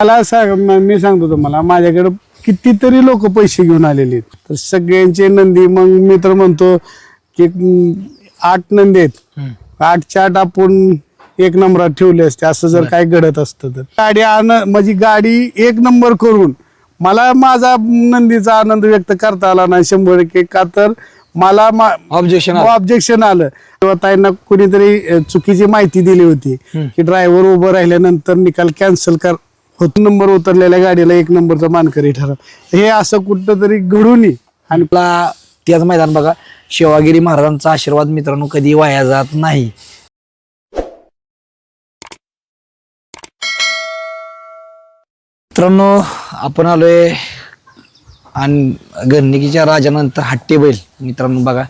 मला मी सांगतो तुम्हाला, माझ्याकडे कितीतरी लोक पैसे घेऊन आलेले आहेत, तर सगळ्यांचे नंदी मग मी तर म्हणतो की 8 नंदी आहेत, 8च्या 8 आपण 1 नंबरात ठेवले असते. असं जर काय घडत असतं तर गाडी म्हणजे गाडी 1 नंबर करून मला माझा नंदीचा आनंद व्यक्त करता आला नाही 100%. का तर मला ऑब्जेक्शन आलं तेव्हा ताईंना कुणीतरी चुकीची माहिती दिली होती की ड्रायव्हर उभं राहिल्यानंतर निकाल कॅन्सल कर होत, नंबर उतरलेल्या गाडीला 1 नंबरचा मानकरी ठरव. हे असं कुठं तरी घडून आणि त्याच मैदान बघा, शिवागिरी महाराजांचा आशीर्वाद मित्रांनो कधी वाया जात नाही. मित्रांनो आपण आलोय आणि गणनिकीच्या राजानंतर हट्टी बैल. मित्रांनो बघा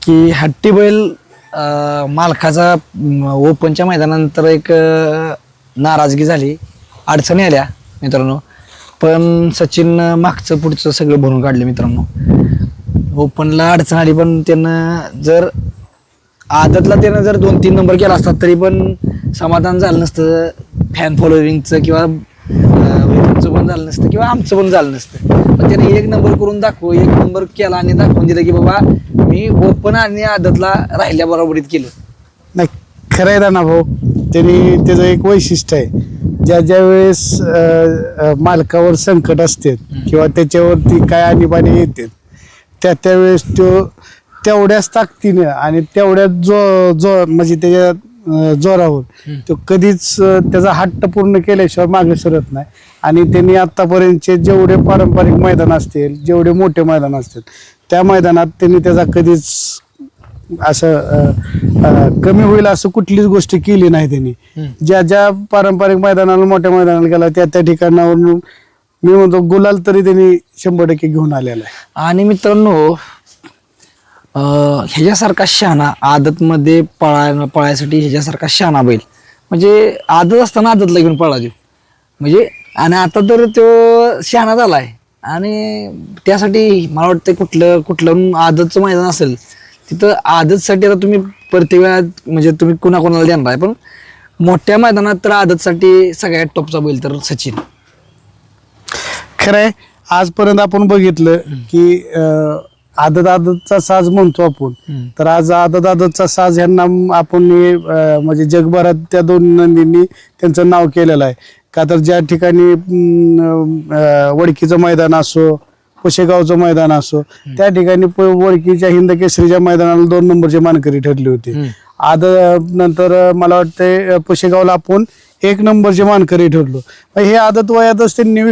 की हट्टी बैल मालकाचा ओपनच्या मैदानानंतर एक नाराजगी झाली, अडचणी आल्या मित्रांनो, पण सचिन मागचं पुढचं सगळं भरून काढलं मित्रांनो. ओपनला अडचण आली पण त्यानं जर आदतला त्यानं जर 2-3 नंबर केला असता तरी पण समाधान झालं नसतं, फॅन फॉलोविंगचं किंवा पण झालं नसतं किंवा आमचं पण झालं नसतं. पण त्याने 1 नंबर करून 1 नंबर केला आणि दाखवून दिलं की बाबा मी ओपन आणि आदतला राहिल्या बरोबरीत केलं. नाही खरं आहे ना भाऊ, त्यांनी त्याचं एक वैशिष्ट्य आहे, ज्या वेळेस मालकावर संकट असते किंवा त्याच्यावरती काय आणीबाणी येते त्यावेळेस तो तेवढ्याच ताकदीनं आणि तेवढ्याच म्हणजे त्याच्या जोरावर तो कधीच त्याचा हट्ट पूर्ण केल्याशिवाय मागे सरत नाही. आणि त्यांनी आतापर्यंतचे जेवढे पारंपरिक मैदान असतील, जेवढे मोठे मैदान असतील, त्या मैदानात त्यांनी त्याचा कधीच असं कमी होईल असं कुठलीच गोष्ट केली नाही. त्यांनी ज्या पारंपरिक मैदानाला, मोठ्या मैदानाला गेला त्या ठिकाणावरून मी म्हणतो गुलाल तरी त्यांनी 100% घेऊन आलेला आहे. आणि मित्रांनो ह्याच्यासारखा शहाणा आदतमध्ये पळायसाठी ह्याच्यासारखा शहाणा बैल म्हणजे आदत असताना आदतला घेऊन पळा देऊ म्हणजे. आणि आता तर तो शहाणा झालाय आणि त्यासाठी मला वाटतं कुठलं आदतचं मैदान असेल तिथं आदतसाठी आता तुम्ही प्रत्येक वेळा म्हणजे तुम्ही कुणाकोणाला देणार आहे, पण मोठ्या मैदानात तर आदतसाठी सगळ्यात टॉपचा बैल तर सचिन. खरंय, आजपर्यंत आपण बघितलं की आदतचा साज म्हणतो आपण, तर आज आदतचा साज ह्यांना आपण म्हणजे जगभरात त्या 2 नंदींनी त्यांचं नाव केलेलं आहे. का तर ज्या ठिकाणी वडकीचं मैदान असो, पुशेगावचं मैदान असो, त्या ठिकाणी वडकीच्या हिंद केसरीच्या मैदानाला 2 नंबरचे मानकरी ठरले होते. नंतर मला वाटतंय पुशेगावला आपण 1 नंबरचे मानकरी ठरलो. हे आदत वयातच त्यांनी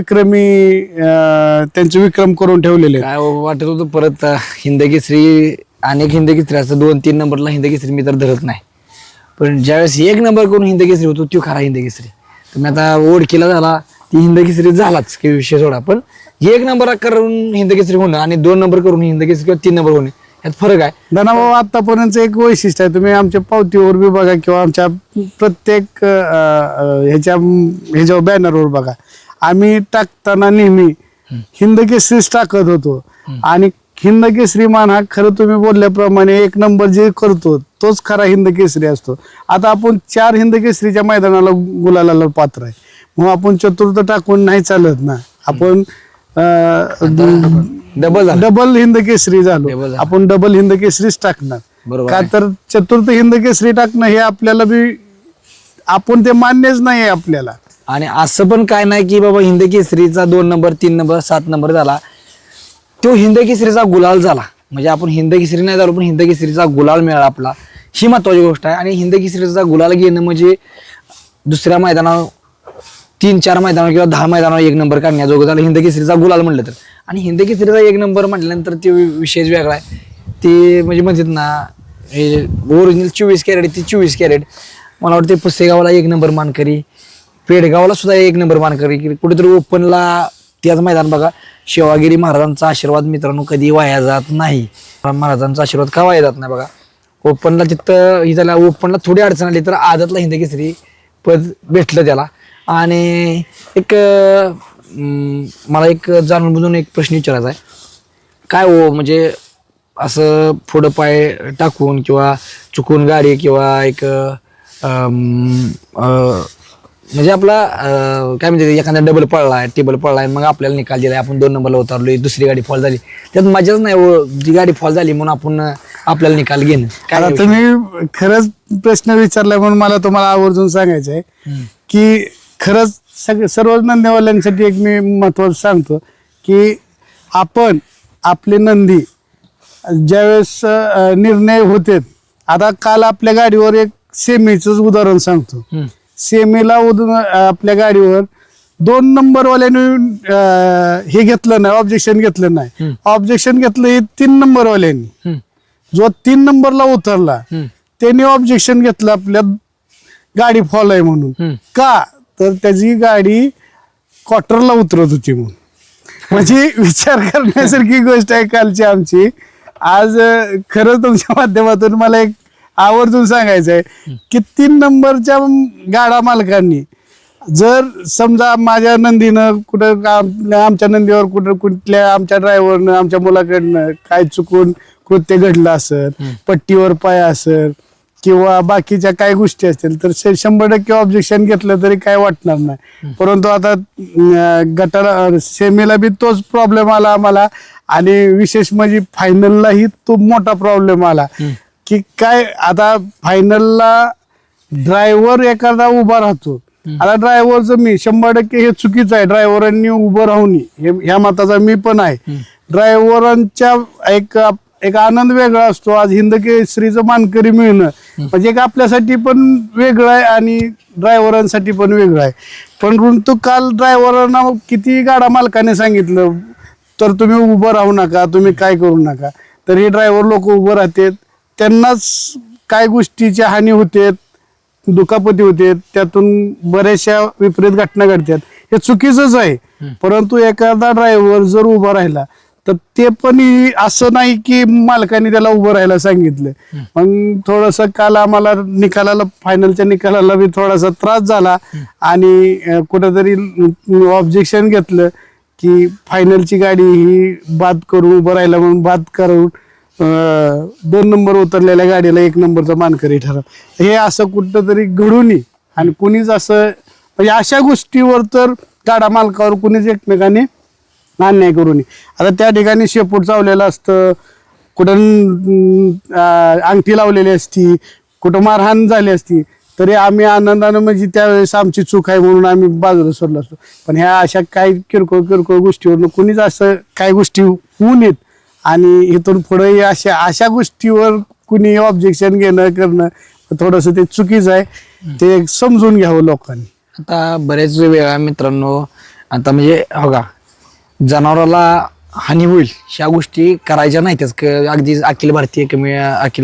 त्यांचे विक्रम करून ठेवलेले. काय वाटत होतं परत हिंद केसरी, अनेक हिंद केसरी असं 2-3 नंबरला हिंद केसरी मी तर धरत नाही, पण ज्यावेळेस 1 नंबर करून हिंद केसरी होतो तो खरा हिंद केसरी. तुम्ही आता ओळखीला झाला ती हिंद केसरी झालाच की विषय सोडा, पण 1 नंबर करून हिंद केसरी होणं आणि 2 नंबर करून हिंद केसरी किंवा 3 नंबर होणे यात फरक आहे. धनाभाऊ आतापर्यंत एक वैशिष्ट्य आहे, तुम्ही आमच्या पावतीवर बी बघा किंवा आमच्या प्रत्येक ह्याच्यावर बॅनरवर बघा, आम्ही टाकताना नेहमी हिंद केसरीच टाकत होतो. आणि हिंद केसरी मान हा खरं तुम्ही बोलल्याप्रमाणे 1 नंबर जे करतो तोच खरा हिंद केसरी असतो. आता आपण 4 हिंद केसरीच्या मैदानाला गुलालाला पात्र आहे, मग आपण चतुर्थ टाकून नाही चालत ना. आपण डबल हिंद केसरी झालो, आपण डबल हिंद केसरीच टाकणार. का तर चतुर्थ हिंद केसरी टाकणं हे आपल्याला बी आपण ते मान्यच नाही आपल्याला. आणि असं पण काय नाही की बाबा हिंद केसरीचा 2 नंबर 3 नंबर 7 नंबर झाला तो हिंद केसरीचा गुलाल झाला म्हणजे आपण हिंद केसरी नाही झालो पण हिंद केसरीचा गुलाल मिळाला आपला, ही महत्वाची गोष्ट आहे. आणि हिंद केसरीचा गुलाल घेणं म्हणजे दुसऱ्या मैदानावर 3-4 मैदानावर किंवा 10 मैदानावर 1 नंबर काढण्याजोगं झालं हिंद केसरीचा गुलाल म्हटलं तर. आणि हिंद केसरीचा 1 नंबर म्हटल्यानंतर ते विषयच वेगळा आहे. ते म्हणजे म्हणतात ना हे ओरिजिनल 24 कॅरेट ती 24 कॅरेट. मला वाटतं पुसेगावला 1 नंबर मानकरी, पेडगावला सुद्धा 1 नंबर मानकरी, कुठेतरी ओपनला त्याच मैदान बघा. शिवागिरी महाराजांचा आशीर्वाद मित्रांनो कधी वाया जात नाही. महाराजांचा आशीर्वाद का वाया जात नाही बघा. ओपनला तिथं ही झाला, ओपनला थोडी अडचण आली तर आदतला हिंद केसरी पद भेटलं त्याला. आणि एक मला एक जाणून बुजून एक प्रश्न विचारायचा आहे, काय हो म्हणजे असं पुढं पाय टाकून किंवा चुकून गाडी किंवा एक म्हणजे आपला काय म्हणते एखादा डबल पळलाय टेबल पळलाय मग आपल्याला निकाल दिलाय आपण 2 नंबरला उतरलोय दुसरी गाडी फॉल झाली त्यात मजाच नाही हो. जी गाडी फॉल झाली म्हणून आपण आपल्याला निकाल घेणं काय आता तुम्ही खरंच प्रश्न विचारलाय म्हणून मला तुम्हाला आवर्जून सांगायचं आहे की खरंच सर्व नंदीवाल्यांसाठी एक मी महत्वाचं सांगतो की आपण आपले नंदी ज्यावेळेस निर्णय होते. आता काल आपल्या गाडीवर एक सेमीच उदाहरण सांगतो. सेमीला आपल्या गाडीवर 2 नंबरवाल्याने हे घेतलं नाही, ऑब्जेक्शन घेतलं नाही. ऑब्जेक्शन घेतलं हे 3 नंबरवाल्यांनी. जो 3 नंबरला उतरला त्याने ऑब्जेक्शन घेतलं आपल्या गाडी फॉल आहे म्हणून. का तर त्याची गाडी क्वार्टरला उतरत होती म्हणून. म्हणजे विचार करण्यासारखी गोष्ट आहे कालची आमची. आज खरंच तुमच्या माध्यमातून मला एक आवर्जून सांगायचं आहे की 3 नंबरच्या गाडा मालकांनी जर समजा माझ्या नंदीनं कुठं आमच्या नंदीवर कुठल्या आमच्या ड्रायव्हरनं आमच्या मुलाकडनं काय चुकून कृत्य घडलं असेल, पट्टीवर पाय असेल किंवा बाकीच्या काही गोष्टी असतील तर 100% ऑब्जेक्शन घेतलं तरी काय वाटणार नाही. परंतु आता गटाला सेमीला बी तोच प्रॉब्लेम आला आम्हाला आणि विशेष म्हणजे फायनललाही तो मोठा प्रॉब्लेम आला की काय आता फायनलला ड्रायव्हर एखादा उभा राहतो. आता ड्रायव्हरचं मी 100% हे चुकीचं आहे. ड्रायव्हरांनी उभं राहून ह्या मताचा मी पण आहे. ड्रायव्हरांच्या एक आनंद वेगळा असतो. आज हिंद केसरीचं मानकरी मिळणं म्हणजे एक आपल्यासाठी पण वेगळं आहे आणि ड्रायव्हरांसाठी पण वेगळं आहे. परंतु काल ड्रायव्हरांना किती गाडा मालकाने सांगितलं तर तुम्ही उभं राहू नका, तुम्ही काय करू नका. तर हे ड्रायव्हर लोक उभं राहतात, त्यांनाच काय गोष्टीची हानी होते, दुखापती होते, त्यातून बऱ्याचशा विपरीत घटना घडतात. हे चुकीचंच आहे. परंतु एखादा ड्रायव्हर जर उभा राहिला तर ते पण असं नाही की मालकाने त्याला उभं राहायला सांगितलं. मग थोडस काल आम्हाला फायनलच्या निकालाला बी थोडासा त्रास झाला आणि कुठेतरी ऑब्जेक्शन घेतलं की फायनलची गाडी ही बाद करून उभं राहिला म्हणून बाद करून 2 नंबर उतरलेल्या गाडीला 1 नंबरचा मानकरी ठरव. हे असं कुठंतरी घडू नये आणि कुणीच असं म्हणजे अशा गोष्टीवर तर गाडा मालकावर कुणीच एकमेकाने अन्याय करू नये. आता त्या ठिकाणी शेपूट चावलेलं असतं, कुठं अंगठी लावलेली असती, कुठं मारहाण झाली असती तरी आम्ही आनंदानं म्हणजे त्यावेळेस आमची चूक आहे म्हणून आम्ही बाजूला सोडलो असतो. पण ह्या अशा काही किरकोळ गोष्टीवर कुणीच असं काही गोष्टी होऊ नयेत आणि इथून पुढे अशा गोष्टीवर कुणी ऑब्जेक्शन करणं थोडंसं ते चुकीचं आहे. ते समजून घ्यावं लोकांनी. आता बरेच वेळा मित्रांनो आता म्हणजे हो का जनावराला हानी होईल ह्या गोष्टी करायच्या नाहीतच. अगदी अखिल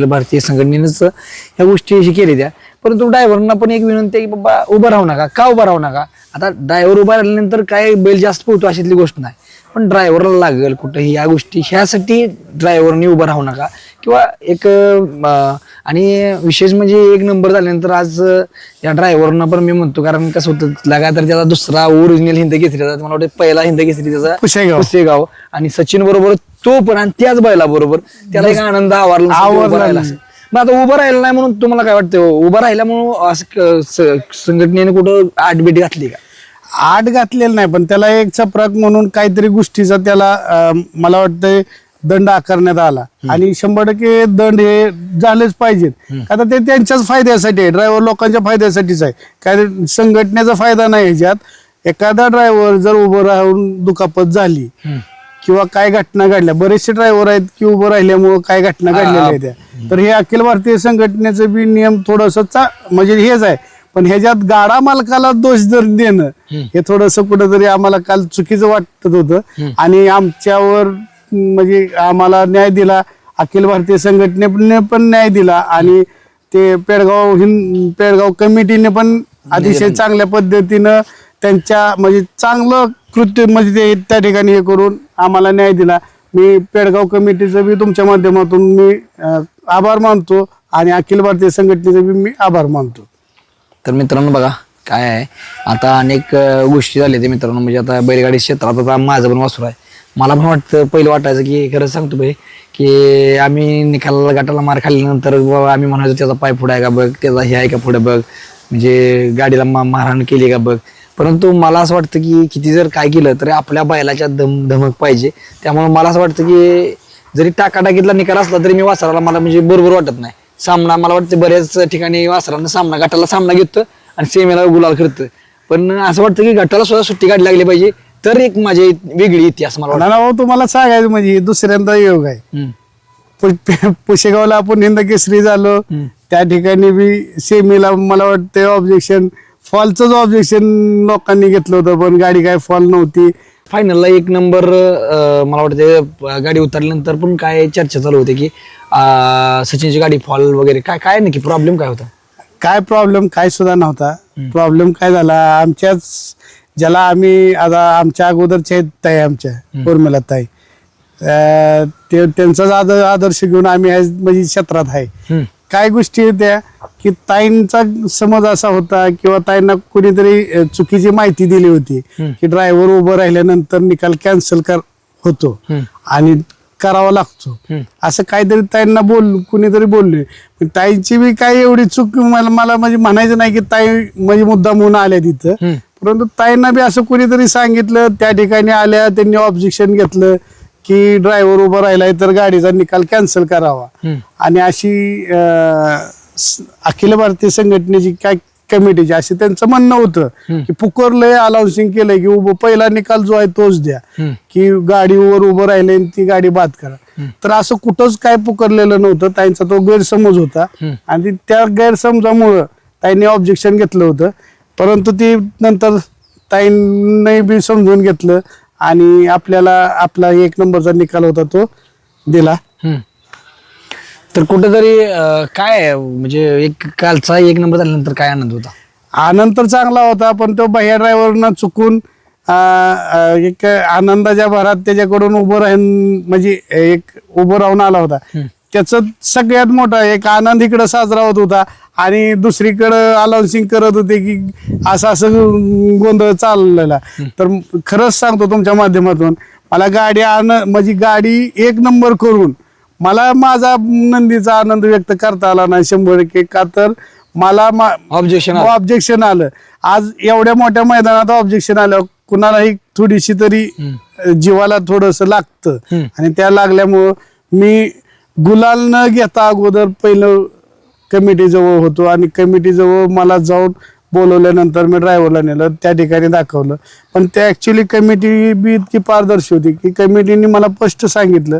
भारतीय संघटनेनंच ह्या गोष्टी केल्या त्या. परंतु ड्रायव्हरना पण एक विनंती आहे की बाबा उभं राहू नका. का उभं राहू नका? आता ड्रायव्हर उभा राहिल्यानंतर काय बैल जास्त पोहतो अशातली गोष्ट नाही, पण ड्रायव्हरला लागेल कुठेही या गोष्टी ह्यासाठी ड्रायव्हरने उभं राहू नका. किंवा एक आणि विशेष म्हणजे 1 नंबर झाल्यानंतर आज या ड्रायव्हरना पण मी म्हणतो कारण कसं होतं लगातार त्याचा दुसरा ओरिजिनल हिंद केसरी मला वाटतं पहिला हिंद केसरी त्याचा पुसेगाव आणि सचिन बरोबर तो पण आणि त्याच बैला बरोबर त्याला एक आनंद आवरला. मग आता उभं राहिलं नाही म्हणून तुम्हाला काय वाटतं उभं राहिल्यामुळं असं संघटनेने कुठं आटबीट घातली का? आठ घातलेलं नाही पण त्याला एक चपराक म्हणून काहीतरी गोष्टीचा त्याला मला वाटतंय दंड आकारण्यात आला आणि 100% दंड हे झालेच पाहिजेत. आता ते त्यांच्याच फायद्यासाठी आहे, ड्रायव्हर लोकांच्या फायद्यासाठीच आहे. काय संघटनेचा फायदा नाही ह्याच्यात. एखादा ड्रायव्हर जर उभं राहून दुखापत झाली किंवा काय घटना घडल्या, बरेचसे ड्रायव्हर आहेत की उभं राहिल्यामुळे काय घटना घडलेल्या आहेत त्या, तर हे अखिल भारतीय संघटनेचं बी नियम थोडस म्हणजे हेच आहे. पण ह्याच्यात गाडा मालकाला दोष जर देणं हे थोडस कुठंतरी आम्हाला काल चुकीचं वाटत होतं आणि आमच्यावर म्हणजे आम्हाला न्याय दिला, अखिल भारतीय संघटनेने पण न्याय दिला आणि ते पेडगाव कमिटीने पण अतिशय चांगल्या पद्धतीनं त्यांच्या म्हणजे चांगलं कृत्य म्हणजे ते त्या ठिकाणी हे करून आम्हाला न्याय दिला. मी पेडगाव कमिटीचं बी तुमच्या माध्यमातून मी आभार मानतो आणि अखिल भारतीय संघटनेचं बी मी आभार मानतो. तर मित्रांनो बघा काय आहे आता अनेक गोष्टी झाल्या ते मित्रांनो म्हणजे आता बैलगाडी क्षेत्रात आता माझं पण वासरू आहे. मला पण वाटतं पहिलं वाटायचं की खरंच सांगतो भाई की आम्ही निकालाला गटाला मार खाल्ल्यानंतर आम्ही म्हणायचो त्याचा पाय पुढे आहे का बघ, त्याचा हे आहे का पुढे बघ, म्हणजे गाडीला मारहाण केली का बघ. परंतु मला असं वाटतं की किती जर काय केलं तरी आपल्या बैलाच्या धमक पाहिजे. त्यामुळे मला असं वाटतं की जरी टाकाटाकीतला निकाल असला तरी मी वासराला मला म्हणजे बरोबर वाटत नाही. सामना मला वाटतं बऱ्याच ठिकाणी वासरानं गटाला सामना घेतं आणि सेमीला गुलाल करतं. पण असं वाटतं की गटाला सुद्धा सुट्टी काढली लागली पाहिजे तर एक माझी वेगळी इतिहास मला वाटतं. नाना तुम्हाला सांगायचं म्हणजे दुसऱ्यांदा योग आहे. पुशेगावला आपण हिंद केसरी झालो, त्या ठिकाणी बी सेमीला मला वाटतं ऑब्जेक्शन फॉलच ऑब्जेक्शन लोकांनी घेतलं होतं, पण गाडी काय फॉल नव्हती. फायनलला 1 नंबर मला वाटतं गाडी उतरल्यानंतर पण काय चर्चा चालू होती की सचिनची गाडी फॉल वगैरे काय काय नक्की प्रॉब्लेम काय होता. काय प्रॉब्लेम काय सुद्धा नव्हता. प्रॉब्लेम काय झाला, आमच्याच ज्याला आम्ही आता आमच्या अगोदरच्या ताई आमच्या उर्मिला ताई त्यांचाच आदर्श घेऊन आम्ही म्हणजे क्षेत्रात आहे. काय गोष्टी होत्या की ताईंचा समज असा होता किंवा ताईंना कुणीतरी चुकीची माहिती दिली होती की ड्रायव्हर उभं राहिल्यानंतर निकाल कॅन्सल होतो आणि करावा लागतो, असं काहीतरी ताईंना कुणीतरी बोलले. ताईंची बी काही एवढी चूक मला म्हणजे म्हणायचं नाही की ताई म्हणजे मुद्दाम म्हणून आल्या तिथं, परंतु ताईंना बी असं कुणीतरी सांगितलं. त्या ठिकाणी आल्या, त्यांनी ऑब्जेक्शन घेतलं की ड्रायव्हर उभा राहिलाय तर गाडीचा निकाल कॅन्सल करावा. आणि अशी अखिल भारतीय संघटनेची काय कमिटीची असे त्यांचं म्हणणं होतं की पुकारलंय, अनाउन्सिंग केलंय की पहिला निकाल जो आहे तोच द्या, की गाडीवर उभं राहिले ती गाडी बाद करा. तर असं कुठंच काय पुकारलेलं नव्हतं. त्यांचा तो गैरसमज होता आणि त्या गैरसमजामुळं ताईंनी ऑब्जेक्शन घेतलं होतं. परंतु ती नंतर ताईंनी बी समजून घेतलं आणि आपला 1 नंबरचा निकाल होता तो दिला. तर कुठेतरी काय म्हणजे एक कालचा 1 नंबर झाल्यानंतर काय आनंद होता. आनंद तर चांगला होता, पण तो भैया ड्रायव्हरनं चुकून एक आनंदाच्या भरात त्याच्याकडून उभं राहून म्हणजे एक उभं राहून आला होता. त्याचं सगळ्यात मोठा एक आनंद इकडं साजरा होत होता आणि दुसरीकडं अनाउन्सिंग करत होते की असं गोंधळ चाललेला. तर खरंच सांगतो तुमच्या माध्यमातून मला गाडी म्हणजे गाडी 1 नंबर करून मला माझा नंदीचा आनंद व्यक्त करता आला नाही 100%. का तर मला ऑब्जेक्शन आलं. आज एवढ्या मोठ्या मैदानात ऑब्जेक्शन आलं, कुणालाही थोडीशी तरी जीवाला थोडस लागतं आणि त्या लागल्यामुळं मी गुलाल न घेता अगोदर पहिलं कमिटी जवळ होतो आणि कमिटी जवळ मला जाऊन बोलवल्यानंतर मी ड्रायव्हरला नेलं, त्या ठिकाणी दाखवलं. पण त्या ऍक्च्युली कमिटी बी इतकी पारदर्शी होती की कमिटीने मला स्पष्ट सांगितलं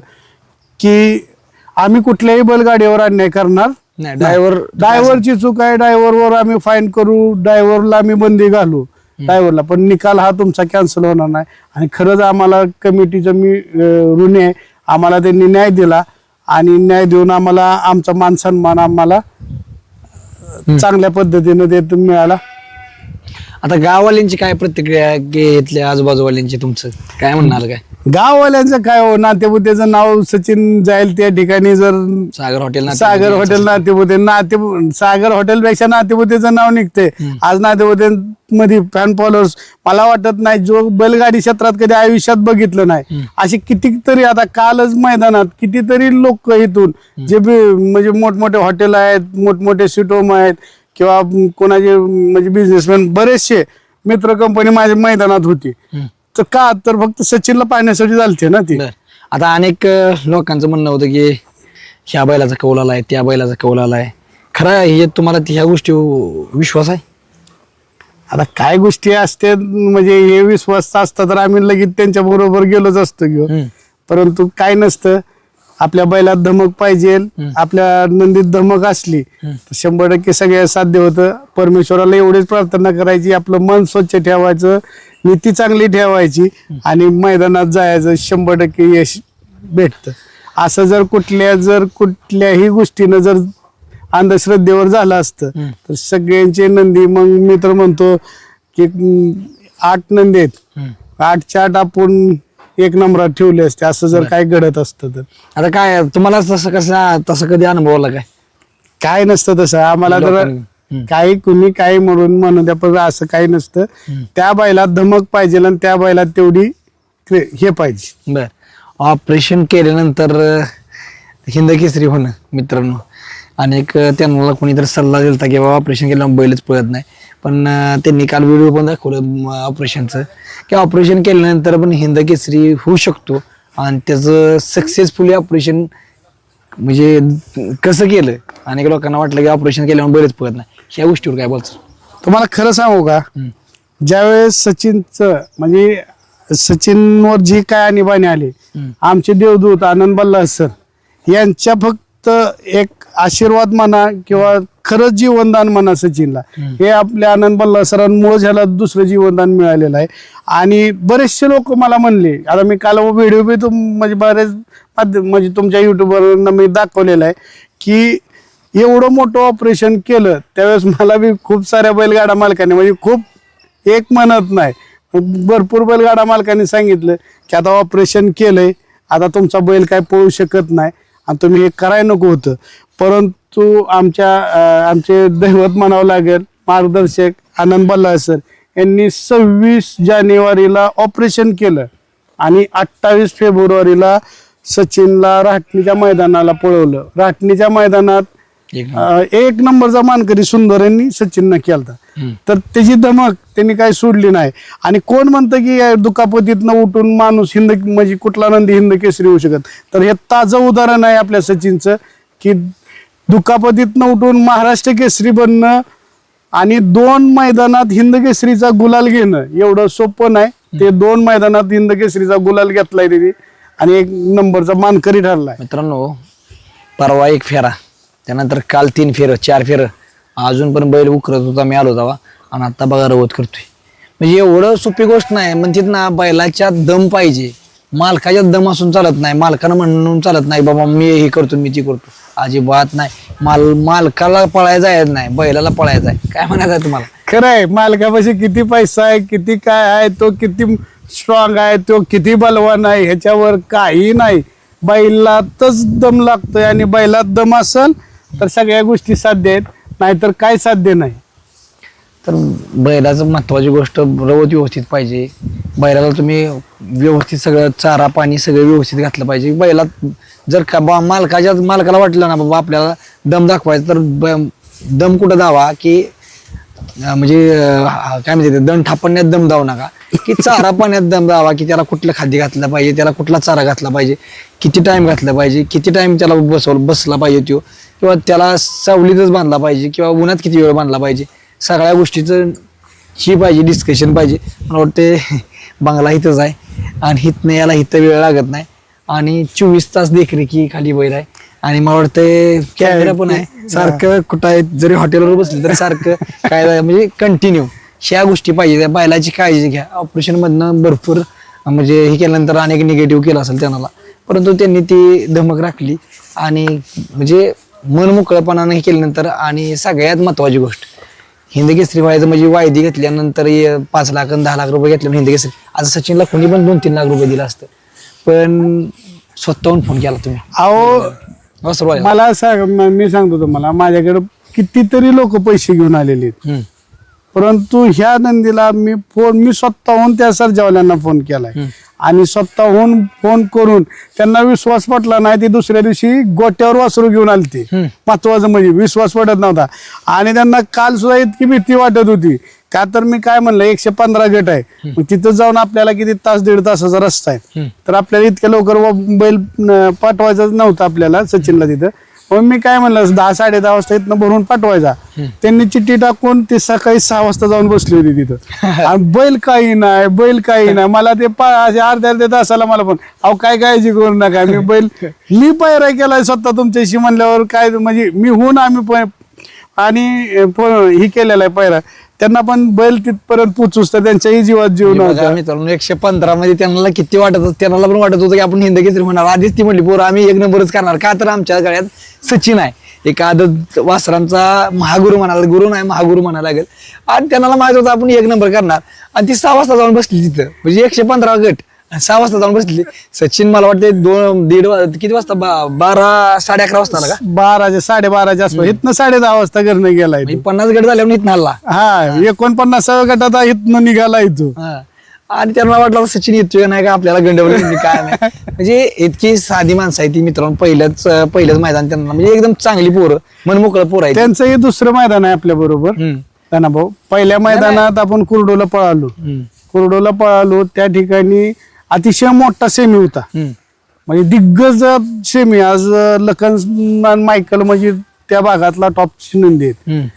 की आम्ही कुठल्याही बैलगाडीवर अन्याय करणार नाही. ड्रायव्हरची चूक आहे, ड्रायव्हरवर आम्ही फाईन करू, ड्रायव्हरला आम्ही बंदी घालू ड्रायव्हरला, पण निकाल हा तुमचा कॅन्सल होणार नाही. आणि खरंच आम्हाला कमिटीचं मी ऋणी आहे. आम्हाला त्यांनी न्याय दिला आणि न्याय देऊन आम्हाला आमचा मान सन्मान आम्हाला चांगल्या पद्धतीने देत मिळाला. आता गाववाल्यांची काय प्रतिक्रिया घेतल्या, आजूबाजूवाल्यांची तुमचं काय म्हणणार काय. गाववाल्यांचं काय हो, नातेपुतेचं नाव सचिन जाईल त्या ठिकाणी जर सागर हॉटेल नातेपुते सागर हॉटेल पेक्षा नातेपुतेचं नाव निघते. आज नातेपुतेमध्ये फॅन फॉलोअर्स मला वाटत नाही जो बैलगाडी क्षेत्रात कधी आयुष्यात बघितलं नाही. असे कितीतरी आता कालच मैदानात कितीतरी लोक इथून जे म्हणजे मोठमोठे हॉटेल आहेत, मोठमोठे स्वीट होम आहेत किंवा कोणाचे म्हणजे बिझनेसमॅन बरेचसे मित्र कंपनी माझ्या मैदानात होती. तर का तर फक्त सचिनला पाहण्यासाठी झालते ना ती. आता अनेक लोकांचं म्हणणं होतं की ह्या बैलाचा कौल आलाय, त्या बैलाचा कौल आलाय. खरं हे तुम्हाला ह्या गोष्टी विश्वास आहे. आता काय गोष्टी असते म्हणजे हे विश्वास असता तर आम्ही लगेच त्यांच्या बरोबर गेलोच असतो घेऊन, परंतु काय नसतं. आपल्या बैलात धमक पाहिजे, आपल्या नंदीत धमक असली तर 100% सगळ्या साध्य होतं. परमेश्वराला एवढीच प्रार्थना करायची, आपलं मन स्वच्छ ठेवायचं, नीती चांगली ठेवायची आणि मैदानात जायचं, 100% यश भेटतं. असं जर कुठल्याही गोष्टीनं जर अंधश्रद्धेवर झालं असतं तर सगळ्यांचे नंदी मग मी तर म्हणतो की 8 नंदी आहेत, 8च्या 8 आपण 1 नंबरात ठेवले असते. असं जर काय घडत असतं तर. आता काय तुम्हाला तसं कधी अनुभवला काय नसतं तसं आम्हाला तर काही कुणी काही म्हणून द्या, पण असं काही नसतं. त्या बैलात धमक पाहिजे आणि त्या बैलात तेवढी हे पाहिजे. बर, ऑपरेशन केल्यानंतर हिंद केसरी होणं मित्रांनो अनेक त्यांना कोणीतरी सल्ला दिला की बाबा ऑपरेशन केल्यावर बैलच पळत नाही, पण त्यांनी काल व्हिडिओ पण दाखवलं ऑपरेशनचं, की ऑपरेशन केल्यानंतर पण हिंद केसरी होऊ शकतो. आणि त्याचं सक्सेसफुली ऑपरेशन म्हणजे कसं केलं, अनेक लोकांना वाटलं की ऑपरेशन केल्यावर बैलच पळत नाही. ह्या गोष्टीवर काय बोलतो? तुम्हाला खरं सांगू का, ज्यावेळेस सचिनचं म्हणजे सचिनवर जी काय आणीबाणी आली, आमचे देवदूत आनंद बल्लाळ सर यांच्या फक्त एक आशीर्वाद म्हणा किंवा खरंच जीवनदान म्हणा सचिनला, हे आपल्या आनंद बल्लाळ सरांमुळे ह्याला दुसरं जीवनदान मिळालेलं आहे. आणि बरेचसे लोक मला म्हणले, आता मी काल व्हिडिओ बी म्हणजे बरेच म्हणजे तुमच्या युट्यूबवर मी दाखवलेलं आहे की एवढं मोठं ऑपरेशन केलं त्यावेळेस मला बी खूप साऱ्या बैलगाडा मालकांनी म्हणजे खूप एक म्हणत नाही भरपूर बैलगाडा मालकांनी सांगितलं की आता ऑपरेशन केलंय, आता तुमचा बैल काय पळू शकत नाही आणि तुम्ही हे करायला नको होतं. परंतु आमचे दैवत म्हणावं लागेल मार्गदर्शक आनंद बल्लाळ सर यांनी 26 जानेवारीला ऑपरेशन केलं आणि 28 फेब्रुवारीला सचिनला राहटणीच्या मैदानाला पळवलं. राहटणीच्या मैदानात एक नंबरचा मानकरी सुंदर यांनी सचिननं केलता. तर त्याची धमक त्यांनी काय सोडली नाही. आणि कोण म्हणतं की या दुखापतीतनं उठून माणूस हिंद म्हणजे कुठला नंदी हिंद केसरी होऊ शकत, तर हे ताजं उदाहरण आहे आपल्या सचिनचं की दुखापतीतनं उठून महाराष्ट्र केसरी बनणं आणि 2 मैदानात हिंद केसरीचा गुलाल घेणं एवढं सोपं नाही. ते 2 मैदानात हिंद केसरीचा गुलाल घेतलाय त्यांनी आणि एक नंबरचा मानकरी ठरलाय. मित्रांनो, परवा 1 फेरा, त्यानंतर काल 3 फेर, 4 फेर, अजून पण बैल उकरत होता, मी आलो तेव्हा, आणि आता बघा रवत करतोय. म्हणजे एवढं सोपी गोष्ट नाही. म्हणतात ना, बैलाच्या दम पाहिजे, मालकाच्या दम असून चालत नाही, मालकानं म्हणून चालत नाही बाबा मी हे करतो मी ती करतो, अजिबात नाही. मालकाला पळायचा आहे नाही, बैलाला पळायचा आहे. काय म्हणायचं आहे तुम्हाला? खरं आहे, मालकापाशी किती पैसा आहे, किती काय आहे, तो किती स्ट्रॉंग आहे, तो किती बलवान आहे, ह्याच्यावर काही नाही. बैलातच दम लागतोय आणि बैलात दम असेल तर सगळ्या गोष्टी साध्य आहेत, नाहीतर काय साध्य नाही. तर बैलाचं महत्वाची गोष्ट रवत व्यवस्थित पाहिजे. बैलाला तुम्ही व्यवस्थित सगळं चारा पाणी सगळं व्यवस्थित घातलं पाहिजे. बैलात जर का मालकाला वाटलं ना बाबा आपल्याला दम दाखवायचा, तर दम कुठं दावा की म्हणजे काय म्हणते दण थापण्यात दम दाव नका, की चारा पाण्यात दम दावा की त्याला कुठलं खाद्य घातलं पाहिजे, त्याला कुठला चारा घातला पाहिजे, किती टाइम घातला पाहिजे, किती टाइम त्याला बसला पाहिजे तो, किंवा त्याला सावलीतच बांधला पाहिजे किंवा उन्हात किती वेळ बांधला पाहिजे, सगळ्या गोष्टीचं ही पाहिजे डिस्कशन पाहिजे. मला वाटते बंगला इथंच आहे आणि हिथनं याला इथं वेळ लागत नाही आणि 24 तास देखरेखी खाली बैल आहे. आणि मला वाटतं कॅमेरा पण आहे, सारखं कुठं आहे, जरी हॉटेलवर बसलं तरी सारखं काय म्हणजे कंटिन्यू ह्या गोष्टी पाहिजे. त्या बैलाची काळजी घ्या. ऑपरेशन मधनं भरपूर म्हणजे हे केल्यानंतर अनेक निगेटिव्ह केलं असेल त्यांना, परंतु त्यांनी ती धमक राखली आणि म्हणजे मन मोकळेपणानं हे केल्यानंतर. आणि सगळ्यात महत्वाची गोष्ट, हिंद केसरी व्हायचं म्हणजे वायदी घेतल्यानंतर 5 लाख आणि 10 लाख रुपये घेतले हिंद केसरी. आता सचिनला कोणी पण 2-3 लाख रुपये दिला असतं, पण स्वतःहून फोन केला तुम्ही. अहो मला मी सांगतो तुम्हाला, माझ्याकडे कितीतरी लोक पैसे घेऊन आलेले आहेत, परंतु ह्या नंदीला मी स्वतःहून त्या सरजावल्यांना फोन केलाय आणि स्वतःहून फोन करून त्यांना विश्वास पटला नाही. ती दुसऱ्या दिवशी गोट्यावर वासरू घेऊन आली. ती महत्वाचं म्हणजे विश्वास पटत नव्हता आणि त्यांना काल सुद्धा इतकी भीती वाटत होती. का तर मी काय म्हणलं 115 गट आहे, मग तिथं जाऊन आपल्याला किती तास 1.5 तासाचा रस्ता आहे, तर आपल्याला इतक्या लवकर बैल पाठवायचाच नव्हता आपल्याला सचिनला तिथं. मग मी काय म्हणलं 10-10:30 वाजता इथनं भरून पाठवायचा. त्यांनी चिठ्ठी टाकून ते सकाळी 6 वाजता जाऊन बसली होती तिथं आणि बैल काही नाही. मला ते अर्ध्या तासाला मला पण अहो काय काळजी करू नका, मी पायरा केलाय स्वतः तुमच्याशी म्हणल्यावर काय म्हणजे मी होऊन आम्ही पण आणि ही केलेला आहे पायरा. त्यांना पण बैल तिथपर्यंत पोचूस तर त्यांच्याही जीवात जीव नव्हता. मित्रांनो 115 मध्ये त्यांना किती त्यांना पण वाटत होतं की आपण हिंद केसरी होणार. आधीच ती म्हणली पोरं आम्ही 1 नंबरच करणार, का तर आमच्या गळ्यात सचिन आहे, एक आदत वासरांचा महागुरु म्हणाला, गुरु नाही महागुरु म्हणायला लागेल. आणि त्यांना माहित होतं आपण 1 नंबर करणार आणि ती 6 वाजता जाऊन बसली तिथं, म्हणजे 115 गट 6 वाजता जाऊन बसली. सचिन मला वाटते 2-1.5 किती वाजता 12-11:30 वाजता का 12-12:30 आसपास इथनं 10:30 वाजता घरनं गेलाय. 50 गट झाल्यावर इथं आला. हा 49 गटात इथनं निघाला इथं. आणि त्यांना वाटलं सचिन येतोय नाही का आपल्याला गंडवलं काय नाही. म्हणजे इतकी साधी माणसं आहे ती मित्रांनो. पहिल्याच मैदान त्यांना म्हणजे एकदम चांगली पोरं मनमोकळं पोरं आहे. त्यांचं हे दुसरं मैदान आहे आपल्या बरोबर त्यांना भाऊ. पहिल्या मैदानात आपण कुर्डोला पळालो त्या ठिकाणी अतिशय मोठा सेमी होता. म्हणजे दिग्गज सेमी. आज लखन आणि मायकल म्हणजे त्या भागातला टॉपची नंदी आहेत.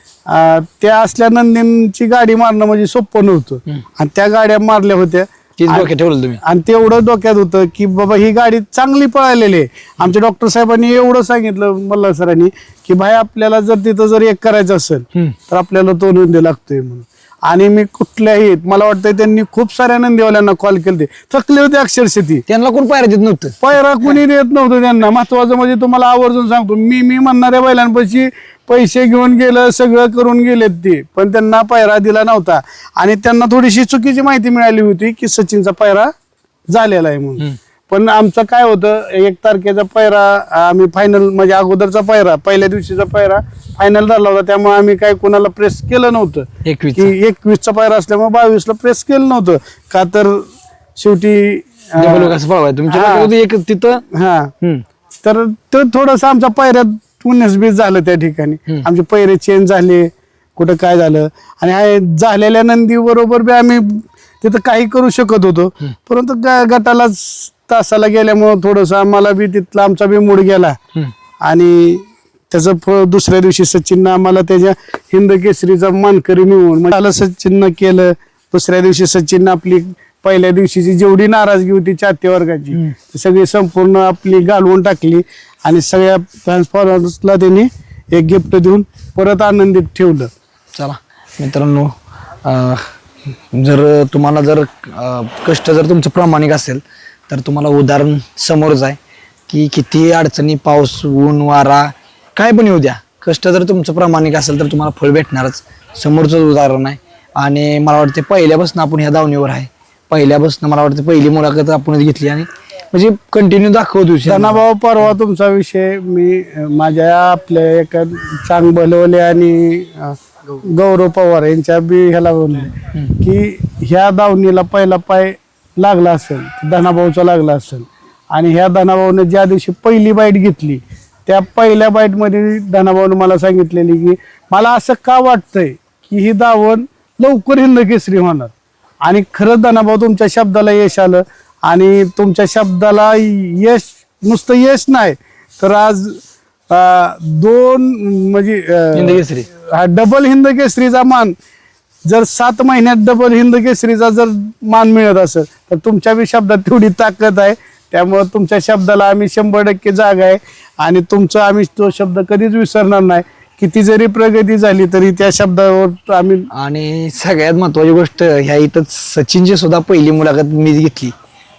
त्या असल्या नंदींची गाडी मारणं म्हणजे सोपं नव्हतं. आणि त्या गाड्या मारल्या होत्या ठेवलं तुम्ही. आणि तेवढं डोक्यात होतं की बाबा ही गाडी चांगली पळालेली आहे. आमच्या डॉक्टर साहेबांनी एवढं सांगितलं मल्हार सरांनी की भाई आपल्याला जर तिथं जर एक करायचं असेल तर आपल्याला तो नंदी लागतोय म्हणून. आणि मी कुठल्याही मला वाटतं त्यांनी खूप साऱ्या नंदीवाल्यांना कॉल केले. थकले होते अक्षरशः ती. त्यांना कोण पायऱ्या देत नव्हतं. पायरा कुणी देत नव्हतं त्यांना. महत्वाचं म्हणजे तुम्हाला आवर्जून सांगतो मी म्हणणाऱ्या बैलांपाशी पैसे घेऊन गेलं सगळं करून गेलेत ते, पण त्यांना पायरा दिला नव्हता. आणि त्यांना थोडीशी चुकीची माहिती मिळाली होती की सचिनचा पायरा झालेला आहे म्हणून. पण आमचं काय होतं 1 तारखेचा पायरा आम्ही फायनल म्हणजे अगोदरचा पायरा पहिल्या दिवशीचा पायरा फायनल झाला होता. त्यामुळे आम्ही काय कोणाला प्रेस केलं नव्हतं. 21चा पायरा असल्यामुळे 22ला प्रेस केलं नव्हतं का तर शेवटी तिथं तर तो थोडस आमच्या पायऱ्यात पुण्यसबीज झालं त्या ठिकाणी. आमचे पैरे चेंज झाले कुठं काय झालं. आणि झालेल्या नंदी बरोबर बी आम्ही तिथं काही करू शकत होतो. परंतु गटाला तासाला गेल्यामुळं थोडस आम्हाला बी तिथला आमचा बी मूड गेला. आणि त्याचं फळ दुसऱ्या दिवशी सचिननं आम्हाला त्याच्या हिंद केसरीचा मानकरी मिळवून मला सचिननं केलं. दुसऱ्या दिवशी सचिननं आपली पहिल्या दिवशीची जेवढी नाराजगी होती चाहते वर्गाची सगळी संपूर्ण आपली घालवून टाकली. आणि सगळ्या फॅन्स फॉलोअर्सला त्यांनी एक गिफ्ट देऊन परत आनंदित ठेवलं. चला मित्रांनो, जर तुम्हाला जर कष्ट जर तुमचं प्रामाणिक असेल तर तुम्हाला उदाहरण समोरच आहे की किती अडचणी पाऊस ऊन वारा काय पण येऊ द्या, कष्ट जर तुमचं प्रामाणिक असेल तर तुम्हाला फळ भेटणारच. समोरचं उदाहरण आहे. आणि मला वाटतं पहिल्यापासून आपण ह्या दावणीवर आहे. पहिल्यापासून मला वाटतं पहिली मुलाखत आपण घेतली आणि म्हणजे कंटिन्यू दाखवतो. धनाभाऊ परवा तुमचा विषय मी माझ्या आपल्या एका चांग भलवले आणि गौरव पवार यांच्या बी ह्याला बोलले की ह्या दावणीला पहिला पाय लागला असेल धनाभाऊचा लागला असेल. आणि ह्या धनाभाऊने ज्या दिवशी पहिली बाईट घेतली त्या पहिल्या बाईट मध्ये धनाभाऊने मला सांगितलेली की मला असं का वाटतंय की ही दावण लवकर हिंद केसरी होणार. आणि खरंच धनाभाऊ तुमच्या शब्दाला यश आलं. आणि तुमच्या शब्दाला यश नुसतं यश नाही तर आज 2 म्हणजे डबल हिंद केसरीचा मान जर 7 महिन्यात डबल हिंद केसरीचा जर मान मिळत असेल तर तुमच्या बी शब्दात तेवढी ताकद आहे. त्यामुळे तुमच्या शब्दाला आम्ही 100% जागा आहे. आणि तुमचं आम्ही तो शब्द कधीच विसरणार नाही. किती जरी प्रगती झाली तरी त्या शब्दावर आम्ही. आणि सगळ्यात महत्वाची गोष्ट ह्या इथं सचिनची सुद्धा पहिली मुलाखत मी घेतली.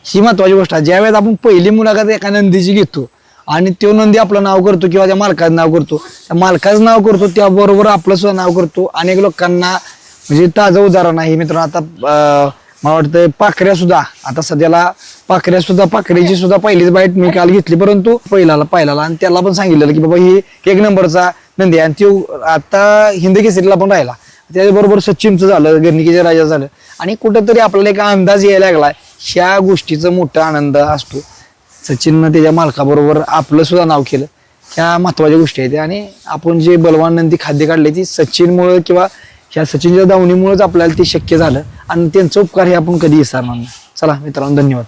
ही महत्वाची गोष्ट आहे. ज्यावेळेस आपण पहिली मुलाखत एका नंदीची घेतो आणि तो नंदी आपलं नाव करतो किंवा त्या मालकाचं नाव करतो, त्या मालकाचं नाव करतो त्याबरोबर आपलं सुद्धा नाव करतो. अनेक लोकांना म्हणजे ताजं उदाहरण आहे मित्रांनो. आता मला वाटतं पाखऱ्या सुद्धा आता सध्याला पाखऱ्याची सुद्धा पहिलीच बाईट मी काल घेतली. परंतु पहिल्याला आणि त्याला पण सांगितलेलं की बाबा ही 1 नंबरचा नंदी आणि तो आता हिंद केसरीला पण राहिला. त्याच्याबरोबर सचिनचं झालं, गर्णिकेच्या राजा झालं. आणि कुठंतरी आपल्याला एक अंदाज यायला लागलाय ह्या गोष्टीचा मोठा आनंद असतो. सचिननं त्याच्या मालकाबरोबर आपलं सुद्धा नाव केलं. ह्या महत्वाच्या गोष्टी आहेत. आणि आपण जे बलवान नंदी खाद्य काढले ती सचिनमुळे किंवा ह्या सचिनच्या दावणीमुळेच आपल्याला ते शक्य झालं. आणि त्यांचा उपकार हे आपण कधी विसरणार नाही. चला मित्रांनो, धन्यवाद.